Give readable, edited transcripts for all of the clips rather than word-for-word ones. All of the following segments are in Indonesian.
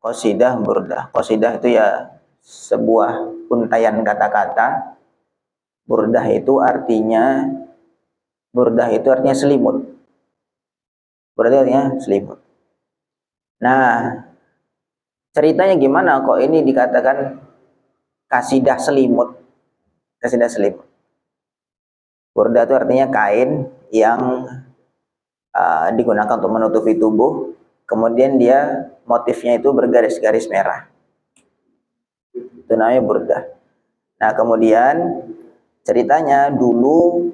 Qasidah burdah. Qasidah itu ya sebuah untaian kata-kata. Burdah itu artinya selimut. Burdah artinya selimut. Nah, ceritanya gimana kok ini dikatakan kasidah selimut? Kasidah selimut. Burdah itu artinya kain yang digunakan untuk menutupi tubuh. Kemudian dia motifnya itu bergaris-garis merah. Itu namanya burdah. Nah, kemudian ceritanya dulu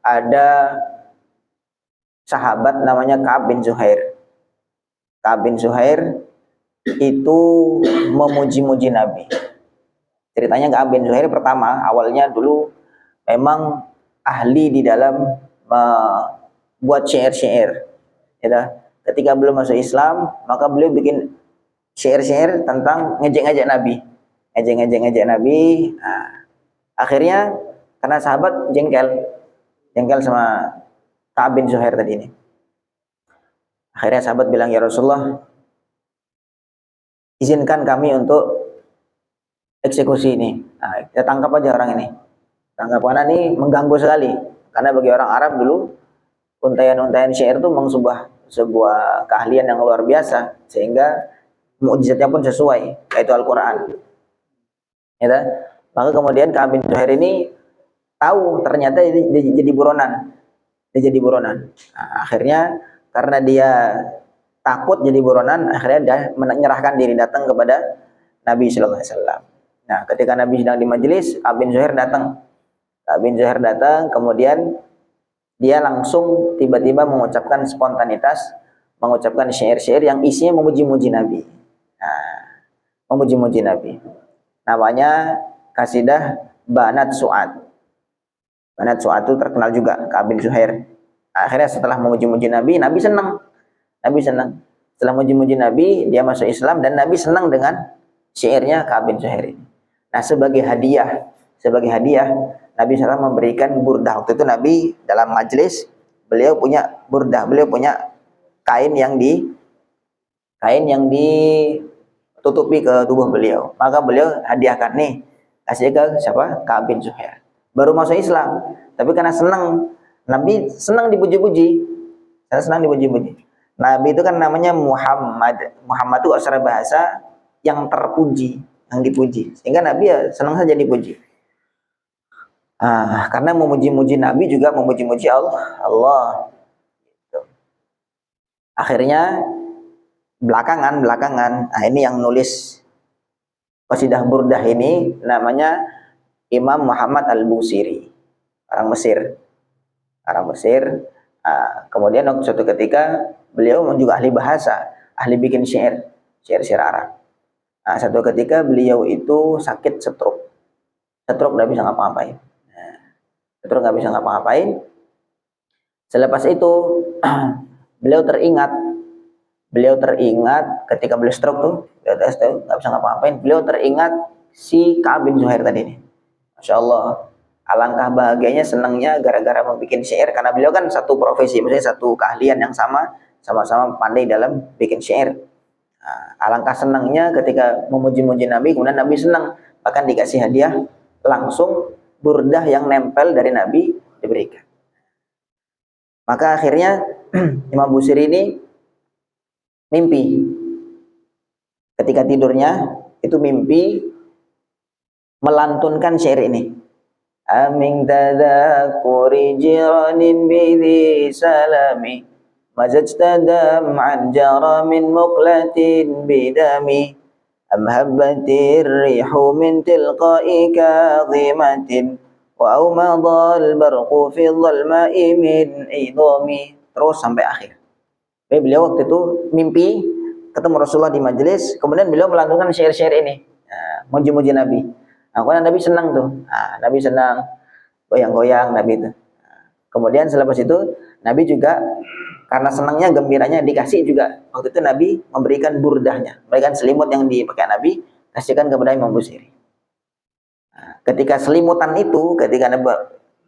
ada sahabat namanya Ka'ab bin Zuhair. Ka'ab bin Zuhair itu memuji-muji Nabi. Ceritanya Ka'ab bin Zuhair pertama awalnya dulu memang ahli di dalam buat syair-syair. Ya, ketika belum masuk Islam, maka beliau bikin syair-syair tentang ngejek-ngejek Nabi. Ngejek Nabi. Nah, akhirnya karena sahabat jengkel sama Ka'ab bin Zuhair tadi ini. Akhirnya sahabat bilang, "Ya Rasulullah, izinkan kami untuk eksekusi ini. Nah, kita tangkap aja orang ini. Tangkap, karena ini mengganggu sekali. Karena bagi orang Arab dulu, untaian-untaian syair itu memang sebuah keahlian yang luar biasa, sehingga mukjizatnya pun sesuai, yaitu Al-Quran. Ya, maka kemudian Ka'ab bin Zuhair ini tahu ternyata dia jadi buronan. Nah, akhirnya karena dia takut jadi buronan, akhirnya dia menyerahkan diri, datang kepada Nabi Sallallahu Alaihi Wasallam. Nah, ketika Nabi sedang di majelis, Ka'ab bin Zuhair datang. Kemudian dia langsung tiba-tiba mengucapkan syair-syair yang isinya memuji-muji Nabi. Nah, memuji-muji Nabi. Namanya kasidah Banat Su'ad. Banat Su'ad itu terkenal juga, Ka'ab bin Zuhair. Akhirnya setelah memuji-muji Nabi, Nabi senang. Setelah memuji-muji Nabi, dia masuk Islam dan Nabi senang dengan syairnya Ka'ab bin Zuhair ini. Nah, sebagai hadiah Nabi SAW memberikan burdah. Waktu itu Nabi dalam majelis, beliau punya burdah, beliau punya kain yang ditutupi ke tubuh beliau. Maka beliau hadiahkan, nih, kasih ke siapa? Ka'ab bin Zuhair. Baru masuk Islam, tapi karena senang, Nabi senang dipuji-puji. Nabi itu kan namanya Muhammad. Muhammad itu secara bahasa yang terpuji, yang dipuji. Sehingga Nabi ya senang saja dipuji. Karena memuji-muji Nabi juga memuji-muji Allah. Akhirnya belakangan, ini yang nulis qasidah burdah ini namanya Imam Muhammad Al-Busiri, orang Mesir. Kemudian suatu ketika beliau juga ahli bahasa, ahli bikin syair Arab. Satu ketika beliau itu sakit stroke nggak bisa ngapa-ngapain. Selepas itu beliau teringat ketika beliau stroke tuh, nggak bisa ngapa-ngapain. Beliau teringat si Ka'ab bin Zuhair tadi ini. Masya Allah, alangkah bahagianya, senangnya gara-gara membuat syair, karena beliau kan satu profesi, maksudnya satu keahlian yang sama-sama pandai dalam bikin syair. Alangkah senangnya ketika memuji-muji Nabi, kemudian Nabi senang, bahkan dikasih hadiah langsung burdah yang nempel dari Nabi diberikan. Maka akhirnya Imam Busiri ini mimpi. Ketika tidurnya itu mimpi melantunkan syair ini. Amin tadakuri jiranin bidhi salami mazajta dam'an jara min muqlatin bidami am habbatir rihu min tilqa'i kadhimatin wa awmadal barqu fi dhalma'i min idhami. Terus sampai akhir. Beliau waktu itu mimpi ketemu Rasulullah di majelis, kemudian beliau melantunkan syair-syair ini, muji-muji Nabi. Kemudian Nabi senang tuh, Nabi senang, goyang-goyang Nabi itu. Kemudian selepas itu Nabi juga karena senangnya, gembiranya, dikasih juga. Waktu itu Nabi memberikan burdahnya, memberikan selimut yang dipakai Nabi, kasihkan kepada Imam Busiri. Ketika selimutan itu, ketika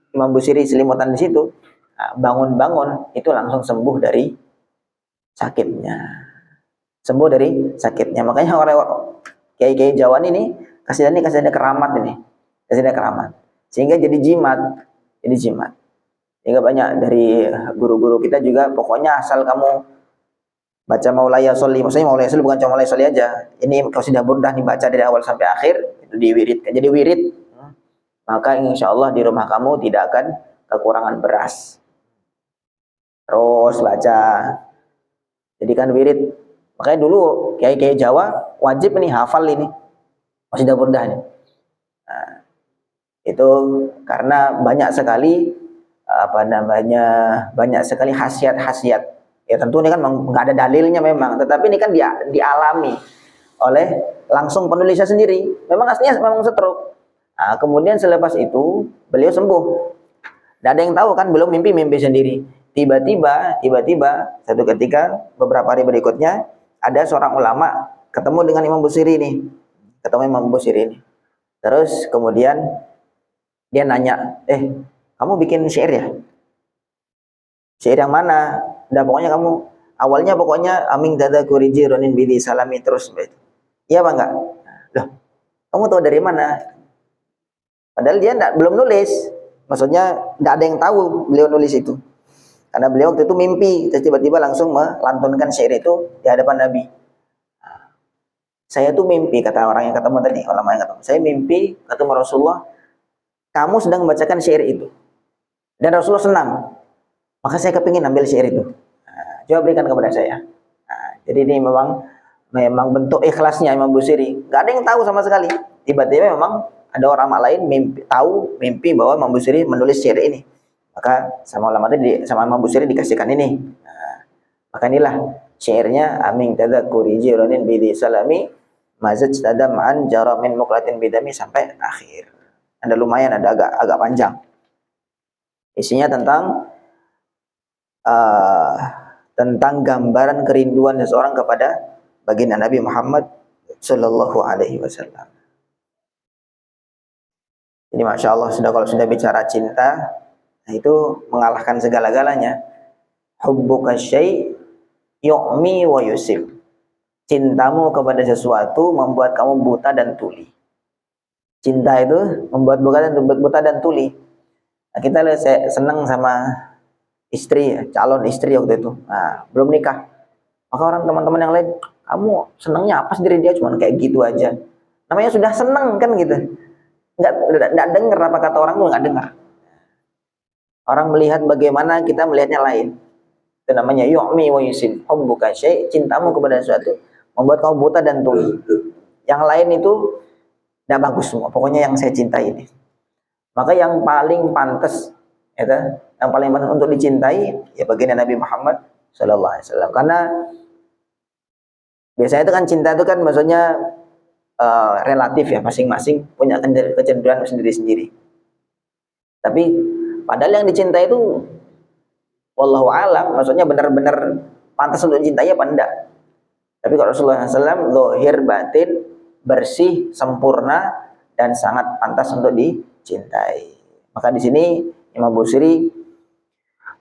Imam Busiri selimutan di situ, bangun-bangun itu langsung sembuh dari sakitnya. sembuh dari sakitnya. Makanya orang kiai-kiai Jawa ini kasih keramat ini, kasih keramat, sehingga jadi jimat, Sehingga banyak dari guru-guru kita juga, pokoknya asal kamu baca Maulaya Sholli, maksudnya Maulaya Sholli bukan cuma Maulaya Sholli aja. Ini kalau sudah burdah dibaca dari awal sampai akhir, itu diwiridkan, jadi wirid. Maka insya Allah di rumah kamu tidak akan kekurangan beras. Terus baca, jadikan wirid. Makanya dulu kiai-kiai Jawa wajib ini hafal ini, masih burdah ini. Nah, itu karena banyak sekali banyak sekali khasiat-khasiat. Ya tentu ini kan nggak ada dalilnya memang, tetapi ini kan dialami oleh langsung penulisnya sendiri. Memang aslinya memang stroke. Nah, kemudian selepas itu beliau sembuh. Tidak ada yang tahu kan, belum mimpi sendiri. Tiba-tiba satu ketika beberapa hari berikutnya ada seorang ulama ketemu dengan Imam Busiri ini. Terus kemudian dia nanya, kamu bikin syair ya? Syair yang mana? Udah pokoknya kamu awalnya pokoknya aming dada kuriji ronin bidi salami terus. Iya apa enggak? Loh, kamu tahu dari mana? Padahal dia belum nulis. Maksudnya tidak ada yang tahu beliau nulis itu. Karena beliau waktu itu mimpi, terus tiba-tiba langsung melantunkan syair itu di hadapan Nabi. Saya tuh mimpi, kata orang yang ketemu tadi, ulama yang ketemu. Saya mimpi ketemu Rasulullah, kamu sedang membacakan syair itu. Dan Rasulullah senang. Maka saya kepingin ambil syair itu. Coba berikan kepada saya. Jadi ini memang bentuk ikhlasnya Imam Busiri. Gak ada yang tahu sama sekali. Tiba-tiba memang ada orang lain mimpi bahwa Imam Busiri menulis syair ini. Maka sama Imam Busiri dikasihkan ini. Maka inilah syairnya aming tadzakuri jironin bidi salami mazaj tadam an jaramin muklatin bidami sampai akhir. Ada lumayan, ada agak panjang. Isinya tentang gambaran kerinduan seseorang kepada baginda Nabi Muhammad Sallallahu Alaihi Wasallam. Jadi masya Allah, kalau sudah bicara cinta, itu mengalahkan segala-galanya. Hubbuka syai' yu'mi wa yusib. Cintamu kepada sesuatu membuat kamu buta dan tuli. Cinta itu membuat buta dan tuli. Nah, kita senang sama istri, calon istri waktu itu. Nah, belum nikah. Maka teman-teman yang lain, kamu senangnya apa sendiri, dia cuma kayak gitu aja. Namanya sudah senang kan gitu. Enggak dengar apa kata orang tuh, enggak dengar. Orang melihat bagaimana, kita melihatnya lain. Itu namanya yu'mi wa yusib. Hubbuka syai', cintamu kepada sesuatu membuat kamu buta dan tuli. Yang lain itu enggak bagus semua. Pokoknya yang saya cintai ini. Maka yang paling pantas untuk dicintai ya baginda Nabi Muhammad sallallahu alaihi wasallam. Karena biasanya itu kan cinta itu kan maksudnya relatif ya, masing-masing punya kecenderungan sendiri-sendiri. Tapi padahal yang dicintai itu wallahu alam, maksudnya benar-benar pantas untuk dicintai apa enggak. Tapi kalau Rasulullah SAW zahir batin bersih, sempurna dan sangat pantas untuk dicintai. Maka di sini Imam Busiri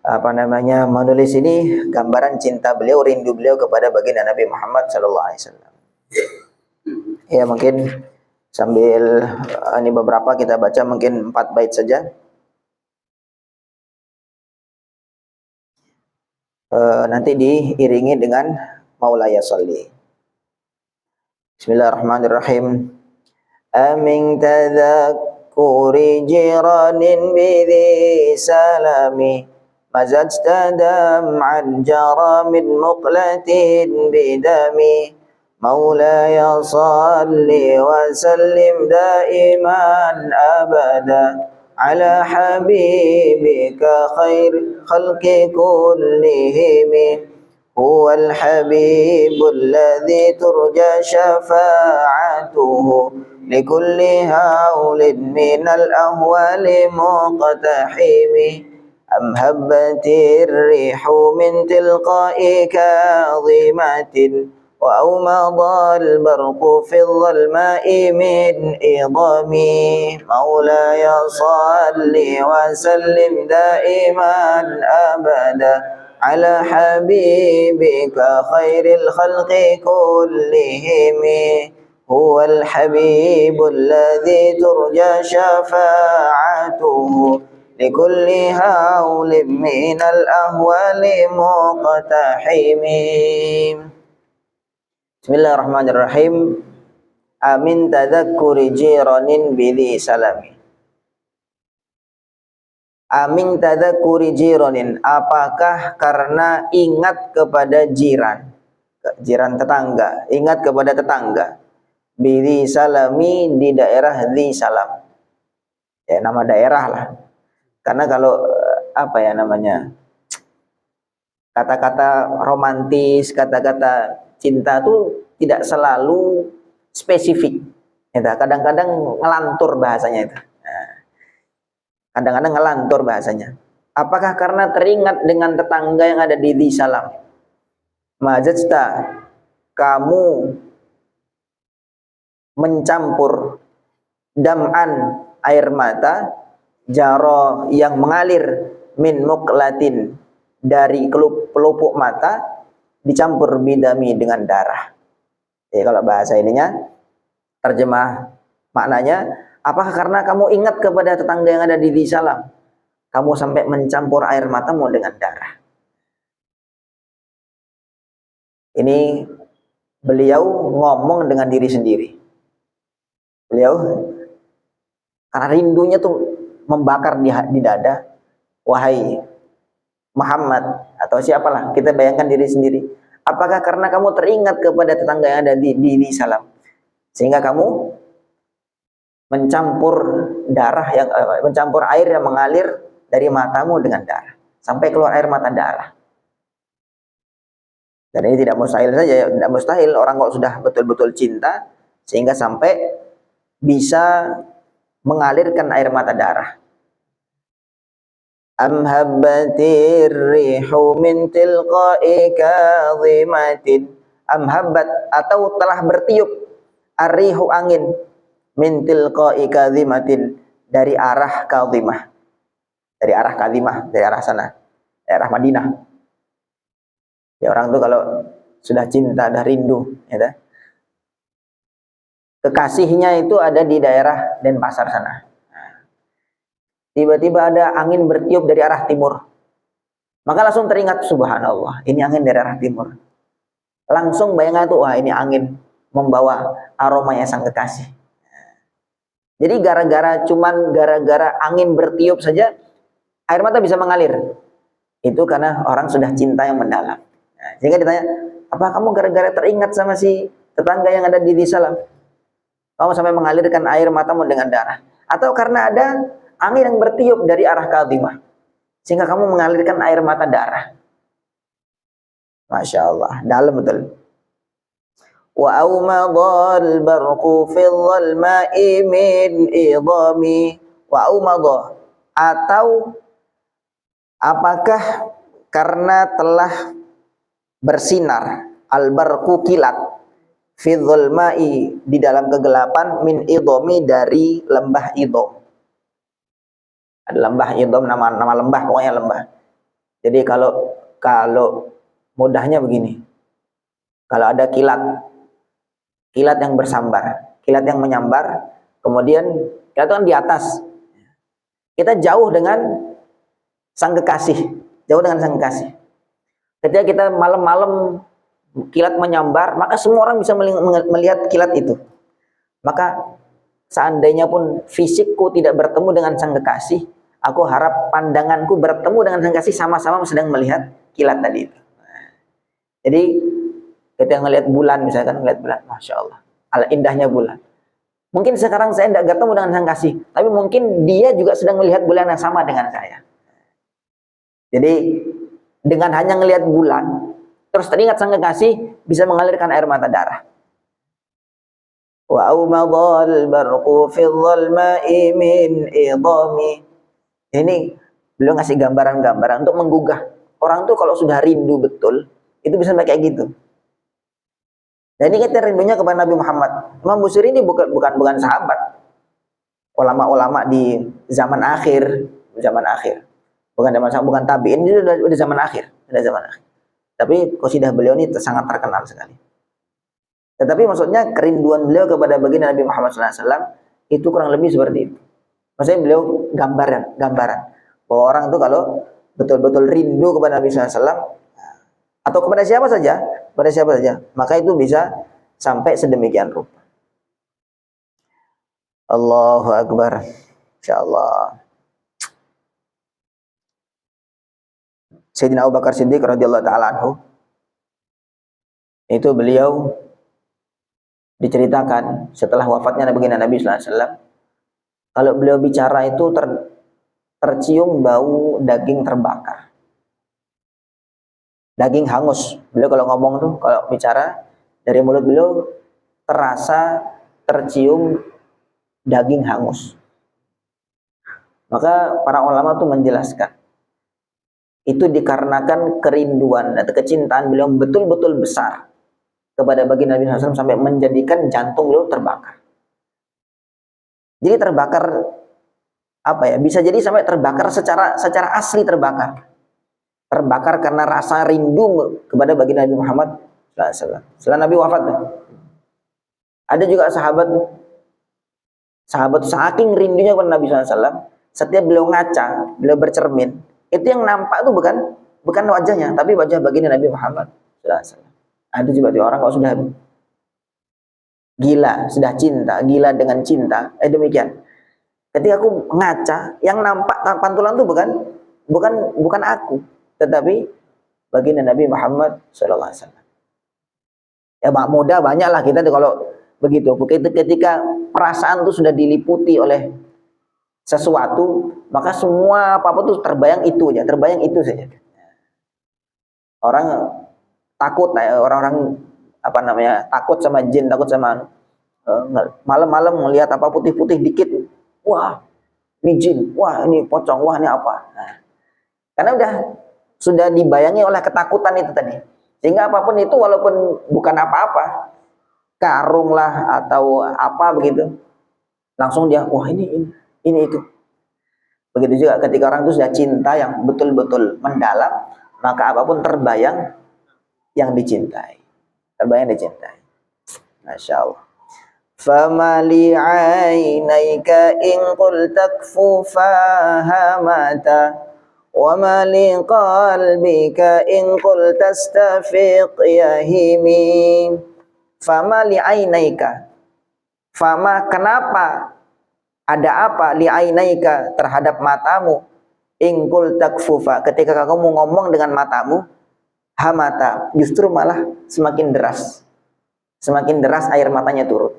menulis ini gambaran cinta beliau, rindu beliau kepada baginda Nabi Muhammad sallallahu alaihi wasallam. Ya mungkin sambil ini beberapa kita baca mungkin 4 bait saja. Nanti diiringi dengan Maulaya Sholli. Bismillahirrahmanirrahim. Amin tadzakuri jiranin bidhi salami mazajta dam'an jara min muqlatin bidami Maulaya salli wa sallim daiman abada ala habibika khair khalqi kullihim huwal habibul ladzi turja syafa'atuhu likulli haulin minal ahwali muqtahimi am habbatir rihu min tilqa'i kadhimatin wa awmadal barqu fil dhalma'i min idami maulaya salli wa sallim daiman abada على حبيبك خير الخلق كلهم هو الحبيب الذي ترجى شفاعته لكل هول من الأهوال مقتحم. Bismillahirrahmanirrahim. Amin tadzakkuri jiranin bidhi salami. Amin tadzakkuri jiranin, apakah karena ingat kepada jiran, jiran tetangga, ingat kepada tetangga, bidhi salami, di daerah Dhi Salam. Ya, nama daerah lah. Karena kalau apa ya namanya, kata-kata romantis, kata-kata cinta tuh tidak selalu spesifik. Kadang-kadang ngelantur bahasanya itu. Kadang-kadang ngelantur bahasanya. Apakah karena teringat dengan tetangga yang ada di Dhi Salam? Majajta, kamu mencampur dam'an, air mata, jaro yang mengalir, min muqlatin, dari pelupuk mata, dicampur bidami dengan darah. Ya, kalau bahasa ininya, terjemah maknanya, apakah karena kamu ingat kepada tetangga yang ada di Dhi Salam, kamu sampai mencampur air matamu dengan darah? Ini beliau ngomong dengan diri sendiri. Beliau karena rindunya tuh membakar di dada. Wahai Muhammad, atau siapalah, kita bayangkan diri sendiri. Apakah karena kamu teringat kepada tetangga yang ada di Dhi Salam, sehingga kamu mencampur darah yang mencampur air yang mengalir dari matamu dengan darah, sampai keluar air mata darah. Dan ini tidak mustahil saja, tidak mustahil orang kalau sudah betul-betul cinta sehingga sampai bisa mengalirkan air mata darah. Am habbatir rihu min tilqa'i kadhimatin, am habbat, atau telah bertiup, ar-rihu, angin, min tilqa'i kadhimatin, dari arah kadhimah, dari arah kadhimah, dari arah sana, daerah Madinah. Ya, orang tuh kalau sudah cinta, dah rindu, ya, kekasihnya itu ada di daerah Denpasar sana. Tiba-tiba ada angin bertiup dari arah timur. Maka langsung teringat, subhanallah, ini angin dari arah timur. Langsung bayangan itu, wah ini angin membawa aromanya sang kekasih. Jadi cuman gara-gara angin bertiup saja, air mata bisa mengalir. Itu karena orang sudah cinta yang mendalam. Nah, sehingga ditanya, apa kamu gara-gara teringat sama si tetangga yang ada di Dhi Salam, kamu sampai mengalirkan air matamu dengan darah? Atau karena ada angin yang bertiup dari arah kadhimah, sehingga kamu mengalirkan air mata darah? Masya Allah, dalam betul. Wa aumadhal barqu fil dhalma'i min idami. Wa aumadha, atau apakah karena telah bersinar al-barqu, kilat, fil dhalma'i, di dalam kegelapan, min idami, dari lembah Idham. Ada lembah Idham, nama lembah, pokoknya lembah. Jadi kalau mudahnya begini, kalau ada kilat yang bersambar, kilat yang menyambar, kemudian kilat itu kan di atas, kita jauh dengan sang kekasih, jauh dengan sang kekasih. Ketika kita malam-malam kilat menyambar, maka semua orang bisa melihat kilat itu. Maka seandainya pun fisikku tidak bertemu dengan sang kekasih, aku harap pandanganku bertemu dengan sang kekasih, sama-sama sedang melihat kilat tadi itu. Jadi ketika ngelihat bulan, misalkan ngelihat bulan, masya Allah, ala indahnya bulan. Mungkin sekarang saya tidak bertemu dengan sang kekasih, tapi mungkin dia juga sedang melihat bulan yang sama dengan saya. Jadi dengan hanya ngelihat bulan, terus teringat sang kekasih, bisa mengalirkan air mata darah. Wa aumadhal barqu fil dhalma'i min idami. Ini beliau ngasih gambaran-gambaran untuk menggugah. Orang tuh kalau sudah rindu betul, itu bisa kayak gitu. Dan ini kita rindunya kepada Nabi Muhammad. Imam Busiri ini bukan sahabat. Ulama-ulama di zaman akhir. Bukan tabi'in, ini udah zaman akhir. pada zaman akhir. Tapi qasidah beliau ini sangat terkenal sekali. Tetapi maksudnya kerinduan beliau kepada baginda Nabi Muhammad SAW itu kurang lebih seperti itu. Maksudnya beliau gambaran bahwa orang itu kalau betul-betul rindu kepada Nabi SAW atau kepada siapa saja, maka itu bisa sampai sedemikian rupa. Allahu Akbar. Insyaallah. Sayyidina Abu Bakar Siddiq radhiyallahu taala anhu, itu beliau diceritakan setelah wafatnya Nabi sallallahu alaihi wasallam, kalau beliau bicara itu tercium bau daging terbakar, daging hangus. Beliau kalau ngomong tuh, kalau bicara dari mulut beliau tercium daging hangus. Maka para ulama tuh menjelaskan, itu dikarenakan kerinduan atau kecintaan beliau betul-betul besar kepada baginda Nabi SAW sampai menjadikan jantung beliau terbakar. Jadi terbakar apa ya? Bisa jadi sampai terbakar secara asli terbakar. Terbakar karena rasa rindu kepada baginda Nabi Muhammad SAW. Setelah Nabi wafat, ada juga sahabat saking rindunya kepada Nabi SAW, setiap beliau ngaca, beliau bercermin, itu yang nampak itu bukan wajahnya, tapi wajah baginda Nabi Muhammad SAW. Ada juga orang kalau sudah gila, sudah cinta, gila dengan cinta, demikian. Ketika aku ngaca, yang nampak pantulan itu bukan aku, tetapi baginda Nabi Muhammad SAW. Ya mudah banyaklah kita kalau begitu. Ketika perasaan itu sudah diliputi oleh sesuatu, maka semua apa-apa itu terbayang itu saja. Orang takut, orang-orang takut sama jin, takut sama malam-malam melihat apa putih-putih dikit, wah ini jin, wah ini pocong, wah ini apa. Nah, karena sudah dibayangi oleh ketakutan itu tadi, sehingga apapun itu walaupun bukan apa-apa, karung lah atau apa begitu, langsung dia wah ini itu. Begitu juga ketika orang itu sudah cinta yang betul-betul mendalam, maka apapun terbayang yang dicintai. Masya Allah. Fama li'ainaika in qul takfu fahamata wa ma liqalbika in qul tastafiq yahimi. Fama li'ainaika, fama kenapa, ada apa li'ainaika terhadap matamu, in qul takfufa ketika kamu ngomong dengan matamu, hamata justru malah semakin deras air matanya turun.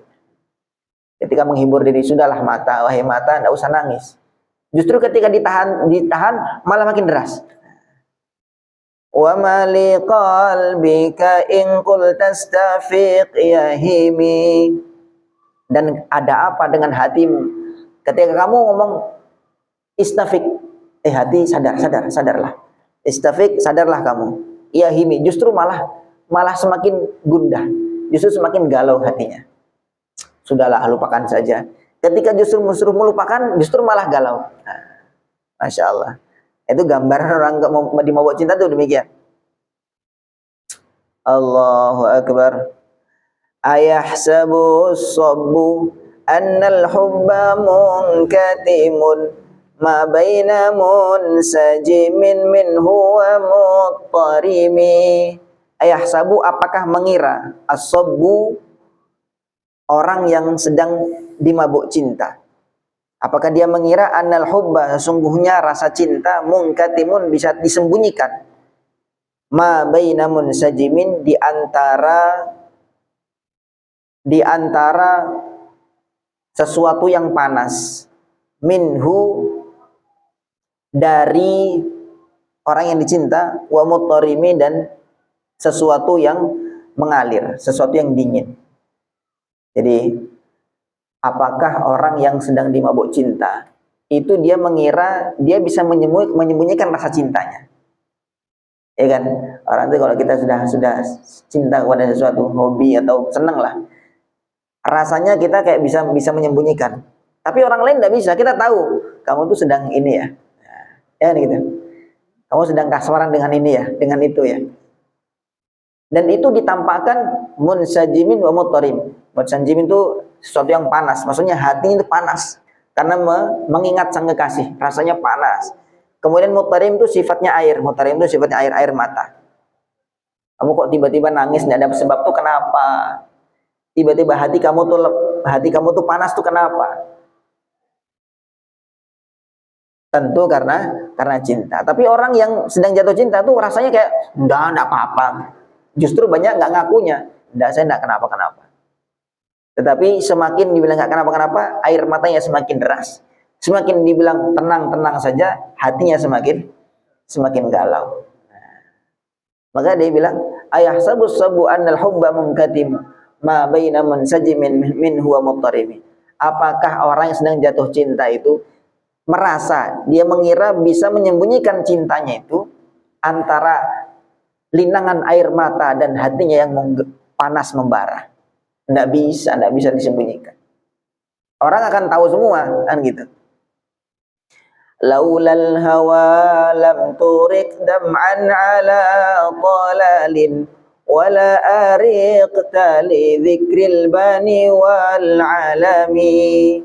Ketika menghibur diri, sudahlah mata, wahai mata, tidak usah nangis. Justru ketika ditahan malah makin deras. Wa ma liqalbika in qul tastafiq yahimi, dan ada apa dengan hatimu ketika kamu ngomong istafik, hati sadarlah. Istafik, sadarlah kamu. Yahimi, justru malah semakin gundah, justru semakin galau hatinya. Sudahlah, lupakan saja. Ketika justru melupakan, justru malah galau. Nah, Masya Allah. Itu gambaran orang di mabuk cinta itu demikian. Allahu Akbar. Ayahsabu as-sabbu annal hubba munkatimun ma baina munsajimin minhu wa muttarimi. Ayahsabu, apakah mengira, as-sabbu orang yang sedang dimabuk cinta, apakah dia mengira annal hubba sesungguhnya rasa cinta munkatimun bisa disembunyikan, ma baina munsajimin di antara sesuatu yang panas, minhu dari orang yang dicinta, wa muttarimi dan sesuatu yang mengalir, sesuatu yang dingin. Jadi apakah orang yang sedang dimabuk cinta itu dia mengira dia bisa menyembunyikan rasa cintanya? Ya kan, orang itu kalau kita sudah cinta kepada sesuatu, hobi atau senang lah, rasanya kita kayak bisa menyembunyikan. Tapi orang lain tidak bisa. Kita tahu kamu tuh sedang ini ya, ya gitu. Kamu sedang kasmaran dengan ini ya, dengan itu ya. Dan itu ditampakkan munsajimin wa mutarim. Munsajimin itu sesuatu yang panas, maksudnya hati itu panas karena mengingat sang kekasih, rasanya panas. Kemudian mutarim itu sifatnya air, mutarim itu sifatnya air mata. Kamu kok tiba-tiba nangis tidak ada sebab tuh kenapa? Tiba-tiba hati kamu tuh panas tuh kenapa? Tentu karena cinta. Tapi orang yang sedang jatuh cinta tuh rasanya kayak enggak apa-apa. Justru banyak nggak ngakunya. Enggak, saya enggak kenapa-kenapa. Tetapi semakin dibilang nggak kenapa-kenapa, air matanya semakin deras. Semakin dibilang tenang-tenang saja, hatinya semakin galau. Maka dia bilang, ayah sabu annal hubba munkatim ma baina munsajimin min huwa muttarimi. Apakah orang yang sedang jatuh cinta itu merasa, dia mengira bisa menyembunyikan cintanya itu antara linangan air mata dan hatinya yang panas membara? Tidak bisa disembunyikan. Orang akan tahu semua, kan gitu. Laulal hawa lam turik dam'an ala talalin wala ariqta li dzikril bani wal alami.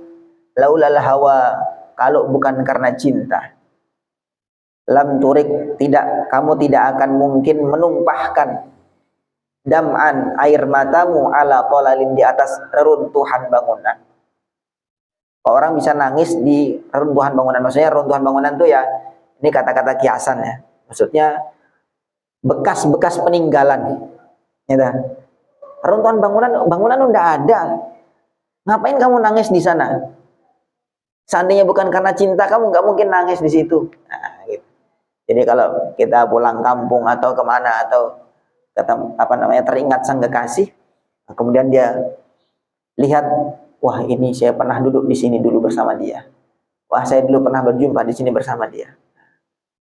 Laulal hawa, kalau bukan karena cinta, lam turik, kamu tidak akan mungkin menumpahkan dam'an, air matamu, ala tolalin, di atas reruntuhan bangunan. Orang bisa nangis di reruntuhan bangunan, maksudnya reruntuhan bangunan itu ya, ini kata-kata kiasan ya, maksudnya bekas-bekas peninggalan gitu. Reruntuhan bangunan udah ada, ngapain kamu nangis di sana? Seandainya bukan karena cinta, kamu nggak mungkin nangis di situ. Nah, gitu. Jadi kalau kita pulang kampung atau kemana, atau teringat sang kekasih, kemudian dia lihat, wah ini saya pernah duduk di sini dulu bersama dia, wah saya dulu pernah berjumpa di sini bersama dia,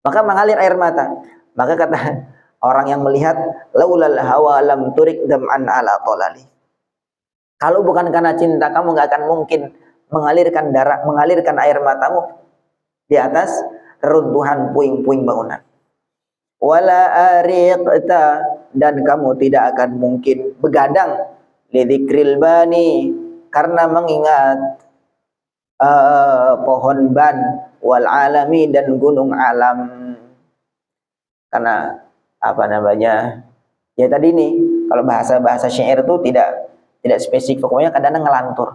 maka mengalir air mata. Maka kata orang yang melihat, laulal hawa lam turik dam'an ala tolali. Kalau bukan karena cinta, kamu nggak akan mungkin mengalirkan air matamu di atas reruntuhan puing-puing bangunan. Wala ariqta, dan kamu tidak akan mungkin begadang lidzikril bani, karena mengingat pohon ban, wal alami, dan gunung alam. Karena ya tadi nih, kalau bahasa syair itu tidak spesifik, pokoknya kadang-kadang ngelantur.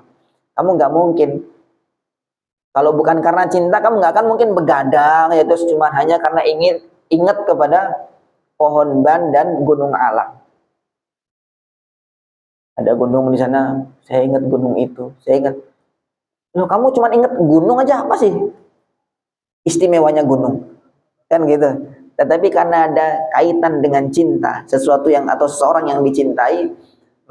Kamu nggak mungkin, kalau bukan karena cinta, kamu nggak akan mungkin begadang ya terus cuma hanya karena ingat kepada pohon ban dan gunung alam. Ada gunung di sana, saya ingat gunung itu, saya ingat. Loh, kamu cuma ingat gunung aja, apa sih istimewanya gunung? Kan gitu. Tetapi karena ada kaitan dengan cinta, sesuatu yang atau seseorang yang dicintai,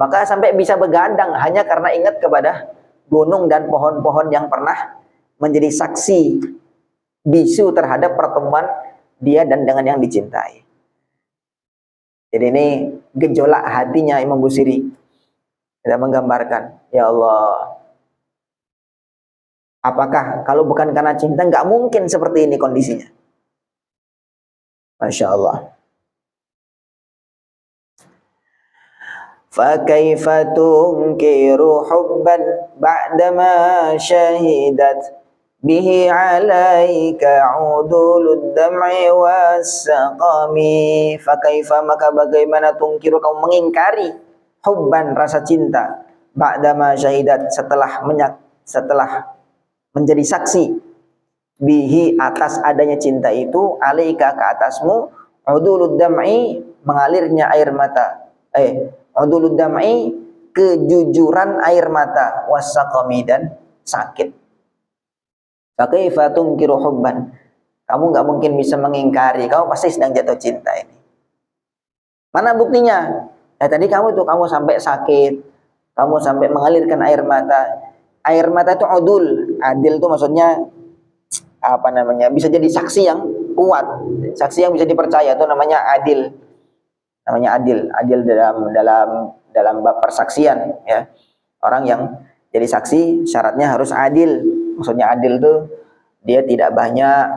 maka sampai bisa begadang hanya karena ingat kepada gunung dan pohon-pohon yang pernah menjadi saksi bisu terhadap pertemuan dia dan dengan yang dicintai. Jadi ini gejolak hatinya Imam Busiri. Kita menggambarkan, ya Allah, apakah kalau bukan karena cinta, nggak mungkin seperti ini kondisinya. Masya Allah. فَكَيْفَ تُنْكِرُ حُبًّا بَعْدَمَا شَهِدَتْ بِهِ عَلَيْكَ عُدُولُ الدَّمْعِ وَالسَّقَامِ. فَكَيْفَ, maka bagaimana, tungkiru, kamu mengingkari, hubban, rasa cinta, ba'dama syahidat, setelah menjadi saksi, bihi, atas adanya cinta itu, alaika, ke atasmu, udulud dam'i, mengalirnya air mata, udulud dam'i, kejujuran air mata, wassaqami, dan sakit. Fakaifa tungkiru hubban, kamu nggak mungkin bisa mengingkari, kamu pasti sedang jatuh cinta ini. Mana buktinya? Tadi kamu sampai sakit, kamu sampai mengalirkan air mata. Air mata itu udul, adil itu maksudnya bisa jadi saksi yang kuat, saksi yang bisa dipercaya, itu namanya adil. Namanya adil dalam bab persaksian ya. Orang yang jadi saksi syaratnya harus adil. Maksudnya adil itu dia tidak banyak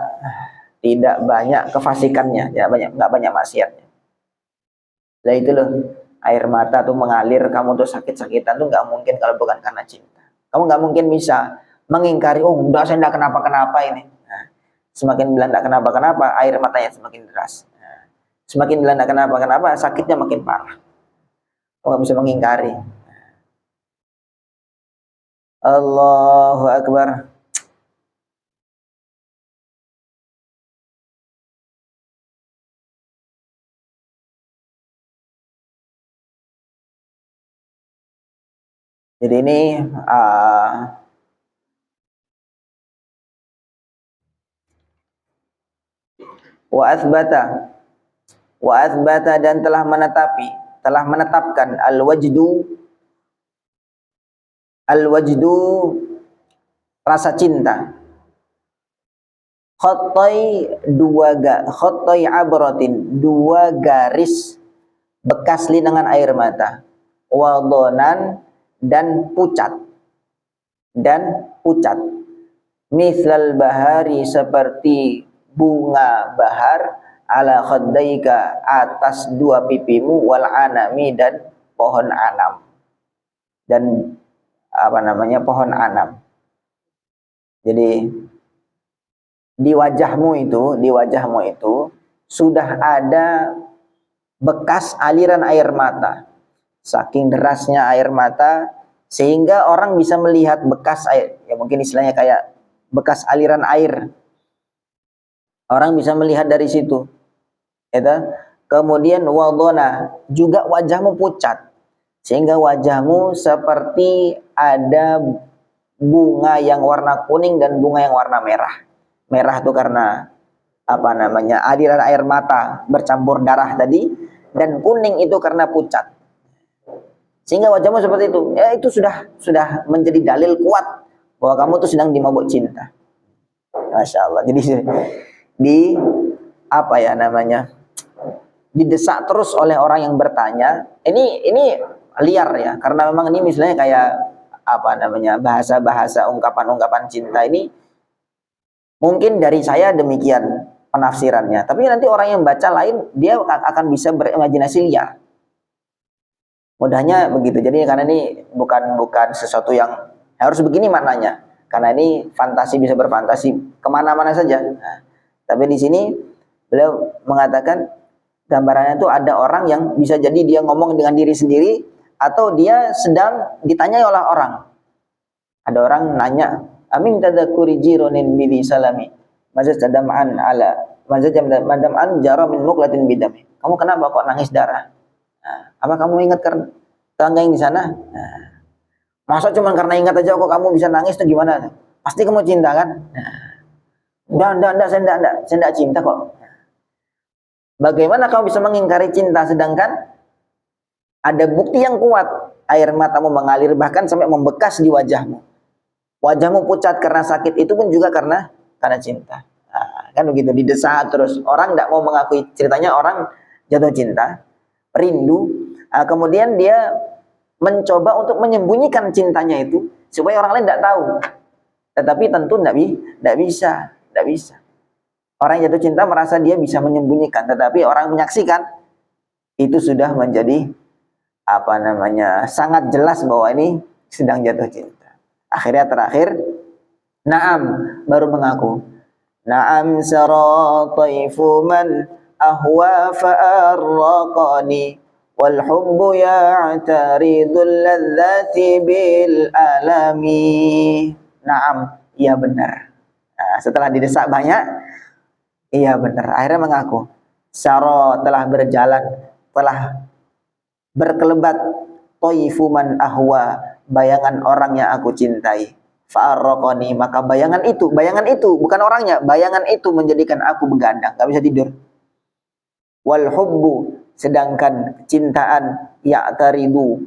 tidak banyak kefasikannya, nggak banyak maksiatnya. Nah itu loh, air mata tuh mengalir, kamu tuh sakit-sakitan tuh nggak mungkin kalau bukan karena cinta. Kamu nggak mungkin bisa mengingkari, oh udah saya nggak kenapa-kenapa ini. Nah, semakin bilang nggak kenapa-kenapa, air matanya semakin deras. Nah, semakin bilang nggak kenapa-kenapa, sakitnya makin parah. Kamu nggak bisa mengingkari. Allahu Akbar. Jadi ini wa athbata dan telah menetapkan al-wajdu rasa cinta, khattai abratin, dua garis bekas linangan air mata, wadonan dan pucat mislal bahari, seperti bunga bahar, ala khaddaika, atas dua pipimu, wal anami, dan pohon anam, dan pohon anam. Jadi di wajahmu itu sudah ada bekas aliran air mata, saking derasnya air mata sehingga orang bisa melihat bekas air, ya mungkin istilahnya kayak bekas aliran air, orang bisa melihat dari situ, ya. Kemudian wadona, juga wajahmu pucat sehingga wajahmu seperti ada bunga yang warna kuning dan bunga yang warna merah. Merah itu karena aliran air mata bercampur darah tadi, dan kuning itu karena pucat. Sehingga wajahmu seperti itu. Ya, itu sudah menjadi dalil kuat bahwa kamu tuh sedang dimabuk cinta. Masya Allah. Jadi didesak terus oleh orang yang bertanya. Ini liar ya, karena memang ini misalnya kayak bahasa-bahasa ungkapan-ungkapan cinta ini mungkin dari saya demikian penafsirannya, tapi nanti orang yang baca lain, dia akan bisa berimajinasi liar. Mudahnya begitu. Jadi karena ini bukan sesuatu yang harus begini maknanya, karena ini fantasi, bisa berfantasi kemana-mana saja. Nah, tapi di sini beliau mengatakan gambarannya itu ada orang yang bisa jadi dia ngomong dengan diri sendiri, atau dia sedang ditanyai oleh orang. Ada orang nanya, amin tadakuri jironin bidi salami, mazaj tadam'an jara min muklatin bidami. Kamu kenapa kok nangis darah? Nah, apa kamu ingat karena tetangga yang di sana? Nah, masa cuma karena ingat aja kok kamu bisa nangis, itu gimana? Pasti kamu cinta kan? Nah, enggak, saya enggak cinta kok. Bagaimana kamu bisa mengingkari cinta sedangkan ada bukti yang kuat, air matamu mengalir bahkan sampai membekas di wajahmu. Wajahmu pucat karena sakit, itu pun juga karena cinta. Nah, kan begitu, didesak terus. Orang enggak mau mengakui, ceritanya orang jatuh cinta, rindu, kemudian dia mencoba untuk menyembunyikan cintanya itu supaya orang lain tidak tahu. Tetapi tentu tidak bisa. Orang yang jatuh cinta merasa dia bisa menyembunyikan, tetapi orang menyaksikan, itu sudah menjadi sangat jelas bahwa ini sedang jatuh cinta. Akhirnya terakhir, na'am, baru mengaku. Na'am sara taifu man ahwa fa'arraqani wal hubbu ya'taridul ladzati bil alami. Na'am, iya benar. Nah, setelah didesak banyak, iya benar. Akhirnya mengaku. Sara, telah berjalan, telah berkelebat, taifu man ahwa, bayangan orang yang aku cintai. Fa'arraqani, maka bayangan itu bukan orangnya, bayangan itu menjadikan aku begadang, gak bisa tidur. Wal hubbu, sedangkan kecintaan, ya'taridu,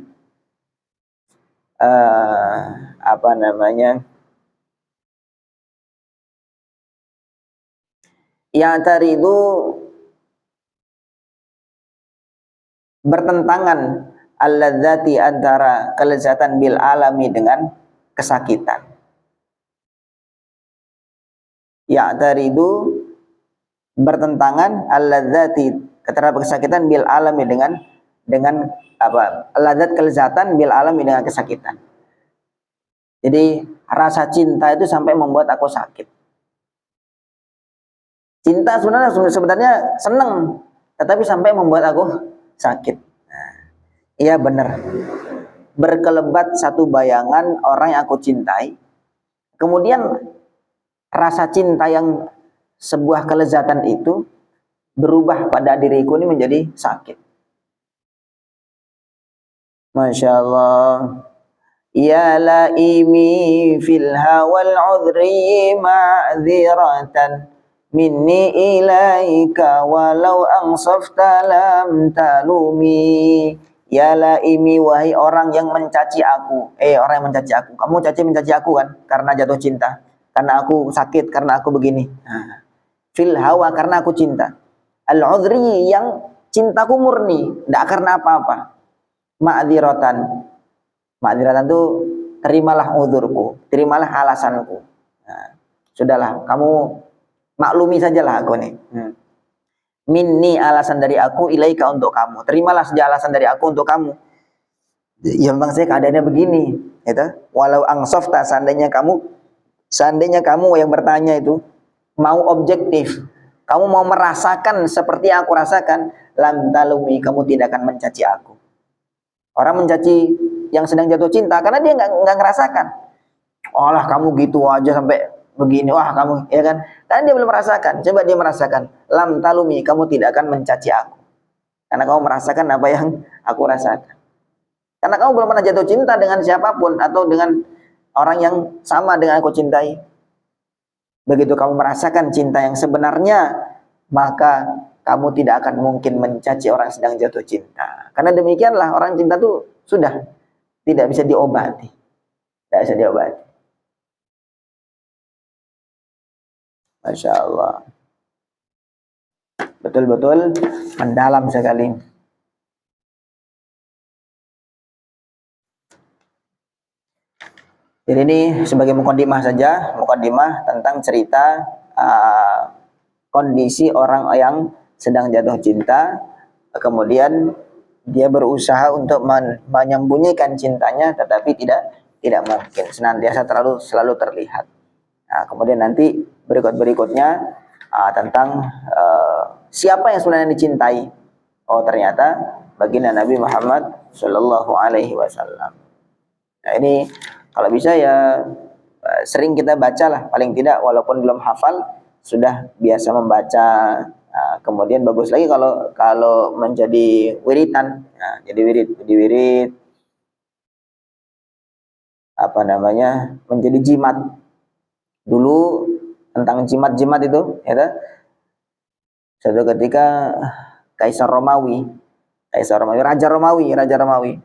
ya'taridu, bertentangan, alladzati, antara kelezatan, bil alami, dengan kesakitan. Ya'taridu bertentangan al-ladzati terhadap kesakitan bil alami dengan apa? Ladzat kelezatan bil alami dengan kesakitan. Jadi rasa cinta itu sampai membuat aku sakit. Cinta sebenarnya senang, tetapi sampai membuat aku sakit. Nah, iya benar. Berkelebat satu bayangan orang yang aku cintai, kemudian rasa cinta yang sebuah kelezatan itu berubah pada diriku ini menjadi sakit. Masya Allah. Ya laimi fil hawal udri ma'ziratan minni ilaika walau ansafta lam talumi. Ya laimi, wahai orang yang mencaci aku. Orang yang mencaci aku. Kamu mencaci aku kan karena jatuh cinta, karena aku sakit, karena aku begini. Nah, fil hawa, karena aku cinta. Al udri, yang cintaku murni, tidak karena apa-apa. Ma'dziratan. Ma'dziratan itu terimalah uzurku, terimalah alasanku. Nah, sudahlah, kamu maklumi sajalah aku nih. Minni, alasan dari aku, ilaika, untuk kamu. Terimalah saja alasan dari aku untuk kamu. Ya memang saya keadaannya begini, gitu. Walau angsofta, seandainya kamu yang bertanya itu mau objektif, kamu mau merasakan seperti yang aku rasakan, lam talumi, kamu tidak akan mencaci aku. Orang mencaci yang sedang jatuh cinta karena dia nggak ngerasakan. Oh lah, kamu gitu aja sampai begini, wah kamu, ya kan? Karena dia belum merasakan. Coba dia merasakan, lam talumi, kamu tidak akan mencaci aku karena kamu merasakan apa yang aku rasakan. Karena kamu belum pernah jatuh cinta dengan siapapun atau dengan orang yang sama dengan aku cintai. Begitu kamu merasakan cinta yang sebenarnya, maka kamu tidak akan mungkin mencaci orang sedang jatuh cinta. Karena demikianlah orang cinta itu sudah tidak bisa diobati. Tidak bisa diobati. Masya Allah. Betul-betul mendalam sekali. Jadi ini sebagai mukadimah saja, mukadimah tentang cerita kondisi orang yang sedang jatuh cinta, kemudian dia berusaha untuk menyembunyikan cintanya, tetapi tidak mungkin, senantiasa selalu terlihat. Nah, kemudian nanti berikutnya tentang siapa yang sebenarnya dicintai. Oh, ternyata baginda Nabi Muhammad Shallallahu Alaihi Wasallam. Nah, ini kalau bisa ya sering kita baca lah, paling tidak walaupun belum hafal sudah biasa membaca. Kemudian bagus lagi kalau menjadi wiritan. Nah, jadi wirid apa namanya, menjadi jimat. Dulu tentang jimat itu, ya, suatu ketika Raja Romawi, Raja Romawi,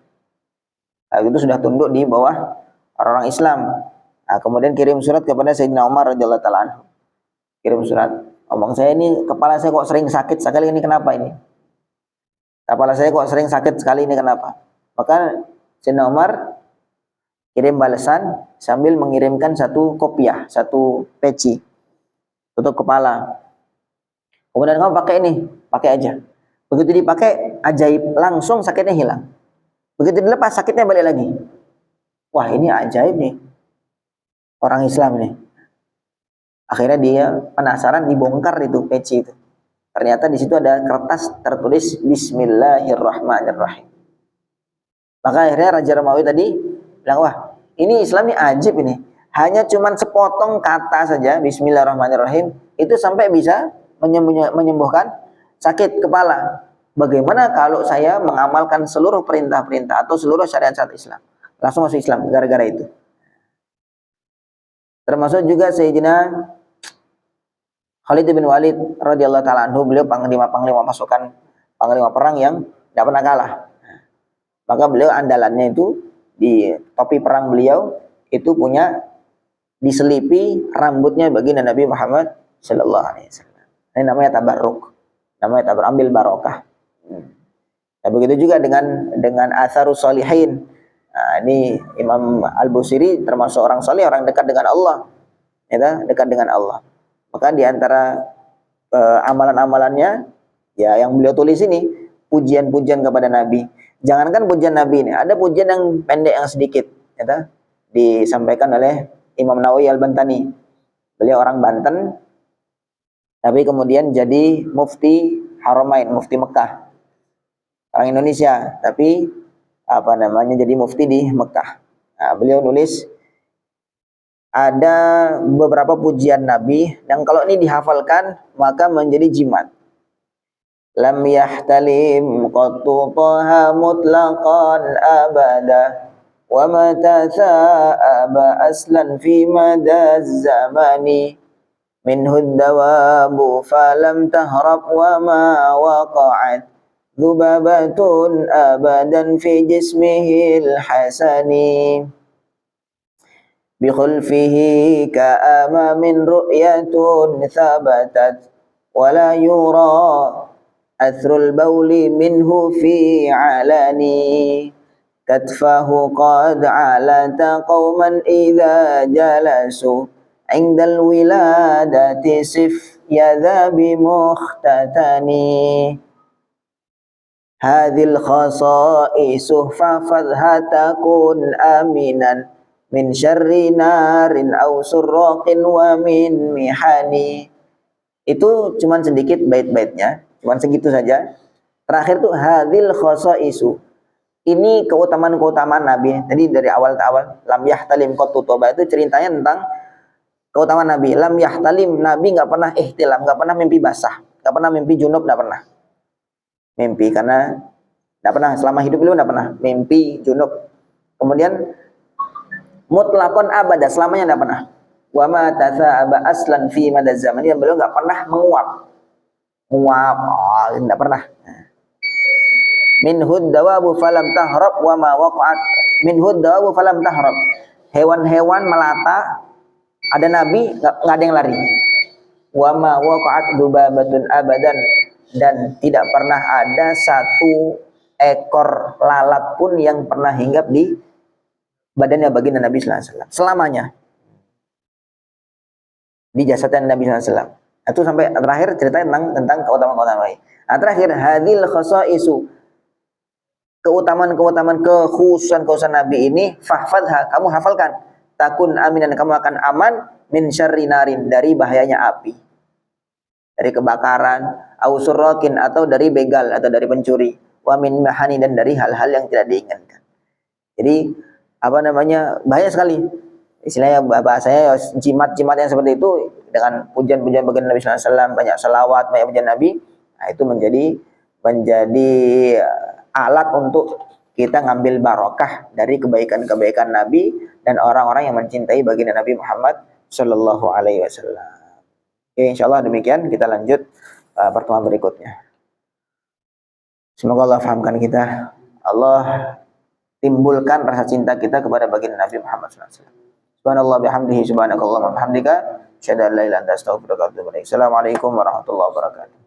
itu sudah tunduk di bawah orang-orang Islam. Nah, kemudian kirim surat kepada Sayyidina Umar radhiyallahu taala anhu. Kirim surat, ngomong, saya ini kepala saya kok sering sakit sekali, ini kenapa ini? Kepala saya kok sering sakit sekali, ini kenapa? Maka Sayyidina Umar kirim balasan sambil mengirimkan satu kopiah, satu peci tutup kepala. Kemudian kamu pakai ini, pakai aja. Begitu dipakai, ajaib, langsung sakitnya hilang. Begitu dilepas, sakitnya balik lagi. Wah, ini ajaib nih orang Islam ini. Akhirnya dia penasaran, dibongkar itu peci itu. Ternyata di situ ada kertas tertulis Bismillahirrahmanirrahim. Maka akhirnya Raja Romawi tadi bilang, wah ini Islam ini ajib ini. Hanya cuman sepotong kata saja, Bismillahirrahmanirrahim, itu sampai bisa menyembuhkan sakit kepala. Bagaimana kalau saya mengamalkan seluruh perintah-perintah atau seluruh syariat-syariat Islam? Langsung masuk Islam gara-gara itu. Termasuk juga Sayyidina Khalid bin Walid radhiyallahu taala anhu, beliau panglima pasukan, panglima perang yang tidak pernah kalah. Maka beliau andalannya itu di topi perang beliau itu punya diselipi rambutnya baginda Nabi Muhammad sallallahu alaihi wasallam. Ini namanya tabarruk. Namanya tabarruk, ambil barokah. Nah, begitu juga dengan atharus sholihin. Nah, ini Imam Al-Busiri termasuk orang saleh, orang dekat dengan Allah. Ya, dekat dengan Allah. Maka di antara amalan-amalannya ya yang beliau tulis ini pujian-pujian kepada Nabi. Jangankan pujian Nabi ini, ada pujian yang pendek yang sedikit, ya, disampaikan oleh Imam Nawawi Al-Bantani. Beliau orang Banten, tapi kemudian jadi mufti Haramain, mufti Mekah. Orang Indonesia, tapi jadi mufti di Mekah. Nah, beliau nulis ada beberapa pujian Nabi yang kalau ini dihafalkan maka menjadi jimat. Lam yahtalim qattu taha mutlaqan abada wa mata sa'aba aslan fi mada zamani minhu dawabu falam tahrab wa ma waqa'at dhubabatun abadan fi jismihil hasani bikhulfihi ka'ama min ru'yatun thabatat wala yura athrul bawli minhu fi alani katfahu qad alata qawman idha jalasu indal wiladati sif yadha bimukhtatani hadhil khasa'isu fafadha takun aminan min syarri narin aw surraqin wa min mihani. Itu cuman sedikit bait-baitnya, cuman segitu saja. Terakhir tuh hadhil khasaisu. Ini keutamaan-keutamaan Nabi. Jadi dari awal ke awal lam yahtalim qattu toba itu ceritanya tentang keutamaan Nabi. Lam yahtalim, Nabi enggak pernah ihtilam, enggak pernah mimpi basah, enggak pernah mimpi junub, enggak pernah. Mimpi karena enggak pernah selama hidup beliau enggak pernah mimpi junub. Kemudian mutlaqan abada, selamanya enggak pernah. Wa ma tasa'aba aslan fi madaz zaman, yang beliau enggak pernah menguap. Enggak pernah. Minhud dawabu falam tahrab wa ma waqa'at. Minhud dawabu falam tahrab. Hewan-hewan melata, ada nabi enggak ada yang lari. Wa ma waqa'at dubabatun abadan, dan tidak pernah ada satu ekor lalat pun yang pernah hinggap di badannya baginda Nabi sallallahu alaihi wasallam selamanya, di jasadnya Nabi sallallahu alaihi wasallam. Itu sampai terakhir cerita tentang keutamaan-keutamaan Nabi. Nah, terakhir hadil khasaisu, keutamaan-keutamaan kekhususan Nabi ini fahfadha, kamu hafalkan, takun aminan, kamu akan aman min syarri narin, dari bahayanya api, dari kebakaran, au surrakin, atau dari begal atau dari pencuri, wa min mahani, dan dari hal-hal yang tidak diinginkan. Jadi bahaya sekali. Istilahnya bahasanya jimat-jimat yang seperti itu dengan pujian-pujian baginda Nabi sallallahu alaihi wasallam, banyak selawat, banyak pujian Nabi. Nah, itu menjadi alat untuk kita ngambil barokah dari kebaikan-kebaikan Nabi dan orang-orang yang mencintai baginda Nabi Muhammad sallallahu alaihi wasallam. Oke, insyaallah demikian, kita lanjut pertemuan berikutnya. Semoga Allah fahamkan kita, Allah timbulkan rasa cinta kita kepada baginda Nabi Muhammad SAW. Subhanallah bihamdihi, subhanakallahumma bihamdika, asyhadu an la ilaha illa anta, astaghfiruka wa atubu ilaik. Assalamualaikum warahmatullahi wabarakatuh.